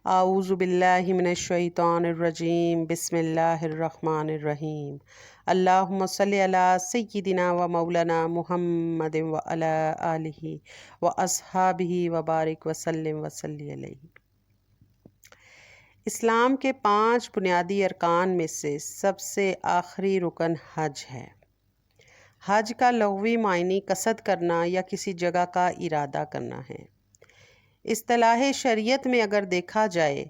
اعوذ باللہ من الشیطان الرجیم بسم اللہ الرحمن الرحیم اللہم صلی علی سیدنا و مولانا محمد و علی آلہ و اصحابہ و بارک وسلم وصلی علیہ۔ اسلام کے 5 بنیادی ارکان میں سے سب سے آخری رکن حج ہے۔ حج کا لغوی معنی قصد کرنا یا کسی جگہ کا ارادہ کرنا ہے۔ اصطلاح شریعت میں اگر دیکھا جائے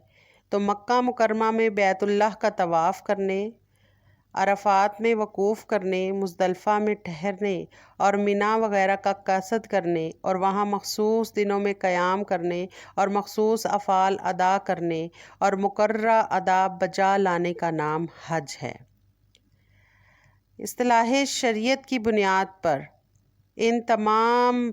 تو مکہ مکرمہ میں بیت اللہ کا طواف کرنے، عرفات میں وقوف کرنے، مزدلفہ میں ٹھہرنے اور منا وغیرہ کا قصد کرنے اور وہاں مخصوص دنوں میں قیام کرنے اور مخصوص افعال ادا کرنے اور مقررہ آداب بجا لانے کا نام حج ہے۔ اصطلاح شریعت کی بنیاد پر ان تمام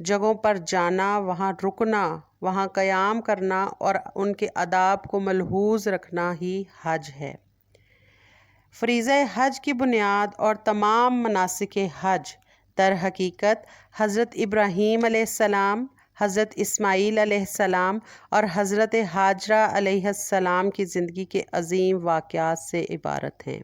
جگہوں پر جانا، وہاں رکنا، وہاں قیام کرنا اور ان کے آداب کو ملحوظ رکھنا ہی حج ہے۔ فریضہ حج کی بنیاد اور تمام مناسک حج در حقیقت حضرت ابراہیم علیہ السلام، حضرت اسماعیل علیہ السلام اور حضرت ہاجرہ علیہ السلام کی زندگی کے عظیم واقعات سے عبارت ہیں۔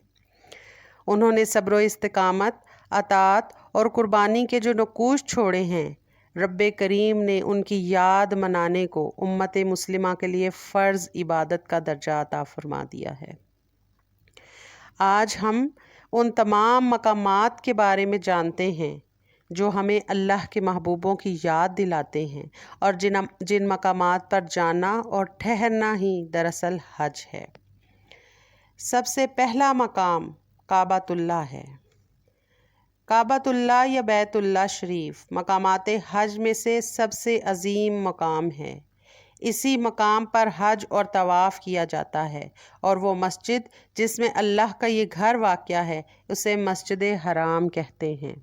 انہوں نے صبر و استقامت، اطاعت اور قربانی کے جو نقوش چھوڑے ہیں، رب کریم نے ان کی یاد منانے کو امت مسلمہ کے لیے فرض عبادت کا درجہ عطا فرما دیا ہے۔ آج ہم ان تمام مقامات کے بارے میں جانتے ہیں جو ہمیں اللہ کے محبوبوں کی یاد دلاتے ہیں اور جن مقامات پر جانا اور ٹھہرنا ہی دراصل حج ہے۔ سب سے پہلا مقام کعبۃ اللہ ہے۔ کعبۃ اللہ یا بیت اللہ شریف مقامات حج میں سے سب سے عظیم مقام ہے۔ اسی مقام پر حج اور طواف کیا جاتا ہے اور وہ مسجد جس میں اللہ کا یہ گھر واقع ہے اسے مسجد حرام کہتے ہیں۔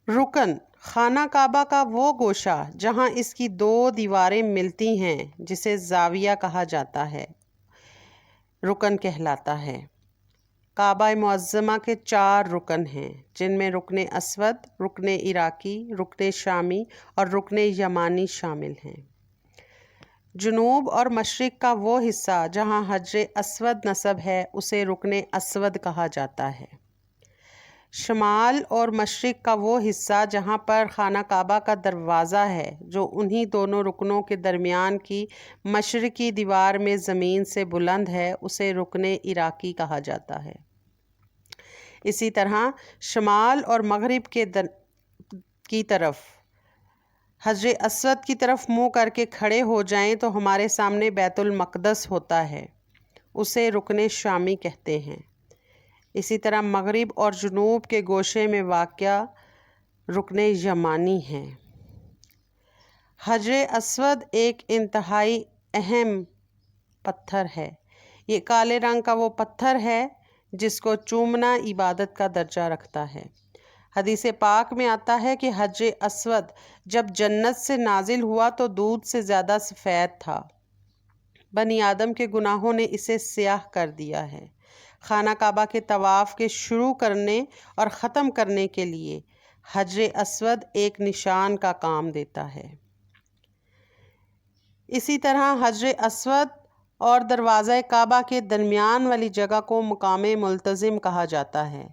رکن خانہ کعبہ کا وہ گوشہ جہاں اس کی 2 دیواریں ملتی ہیں جسے زاویہ کہا جاتا ہے، رکن کہلاتا ہے۔ کعبہ معظمہ کے 4 رکن ہیں جن میں رکن اسود، رکن عراقی، رکن شامی اور رکن یمانی شامل ہیں۔ جنوب اور مشرق کا وہ حصہ جہاں حجر اسود نصب ہے اسے رکن اسود کہا جاتا ہے۔ شمال اور مشرق کا وہ حصہ جہاں پر خانہ کعبہ کا دروازہ ہے جو انہی دونوں رکنوں کے درمیان کی مشرقی دیوار میں زمین سے بلند ہے اسے رکن عراقی کہا جاتا ہے۔ اسی طرح شمال اور مغرب کی طرف حجر اسود کی طرف منہ کر کے کھڑے ہو جائیں تو ہمارے سامنے بیت المقدس ہوتا ہے، اسے رکن شامی کہتے ہیں۔ اسی طرح مغرب اور جنوب کے گوشے میں واقع رکن یمانی ہے۔ حجر اسود ایک انتہائی اہم پتھر ہے۔ یہ کالے رنگ کا وہ پتھر ہے جس کو چومنا عبادت کا درجہ رکھتا ہے۔ حدیث پاک میں آتا ہے کہ حجر اسود جب جنت سے نازل ہوا تو دودھ سے زیادہ سفید تھا۔ بنی آدم کے گناہوں نے اسے سیاہ کر دیا ہے۔ خانہ کعبہ کے طواف کے شروع کرنے اور ختم کرنے کے لیے حجر اسود ایک نشان کا کام دیتا ہے۔ اسی طرح حجر اسود اور دروازہ کعبہ کے درمیان والی جگہ کو مقام ملتزم کہا جاتا ہے۔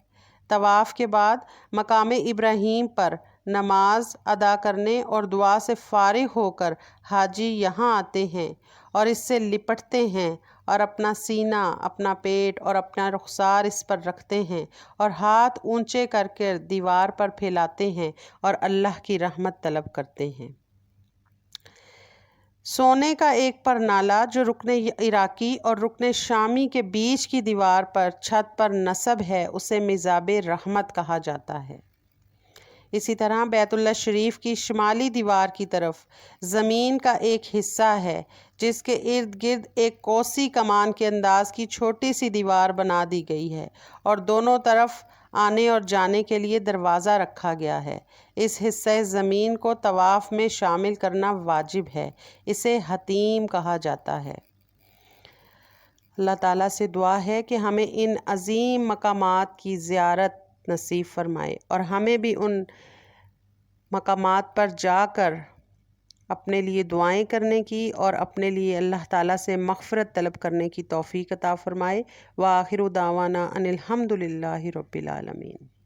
طواف کے بعد مقام ابراہیم پر نماز ادا کرنے اور دعا سے فارغ ہو کر حاجی یہاں آتے ہیں اور اس سے لپٹتے ہیں اور اپنا سینہ، اپنا پیٹ اور اپنا رخسار اس پر رکھتے ہیں اور ہاتھ اونچے کر کے دیوار پر پھیلاتے ہیں اور اللہ کی رحمت طلب کرتے ہیں۔ سونے کا ایک پرنالہ جو رکن عراقی اور رکن شامی کے بیچ کی دیوار پر چھت پر نصب ہے اسے میزاب رحمت کہا جاتا ہے۔ اسی طرح بیت اللہ شریف کی شمالی دیوار کی طرف زمین کا ایک حصہ ہے جس کے ارد گرد ایک کوسی کمان کے انداز کی چھوٹی سی دیوار بنا دی گئی ہے اور دونوں طرف آنے اور جانے کے لیے دروازہ رکھا گیا ہے۔ اس حصہ زمین کو طواف میں شامل کرنا واجب ہے، اسے حتیم کہا جاتا ہے۔ اللہ تعالیٰ سے دعا ہے کہ ہمیں ان عظیم مقامات کی زیارت نصیب فرمائے اور ہمیں بھی ان مقامات پر جا کر اپنے لیے دعائیں کرنے کی اور اپنے لیے اللہ تعالیٰ سے مغفرت طلب کرنے کی توفیق عطا فرمائے۔ وآخر دعوانا ان الحمد للہ رب العالمین۔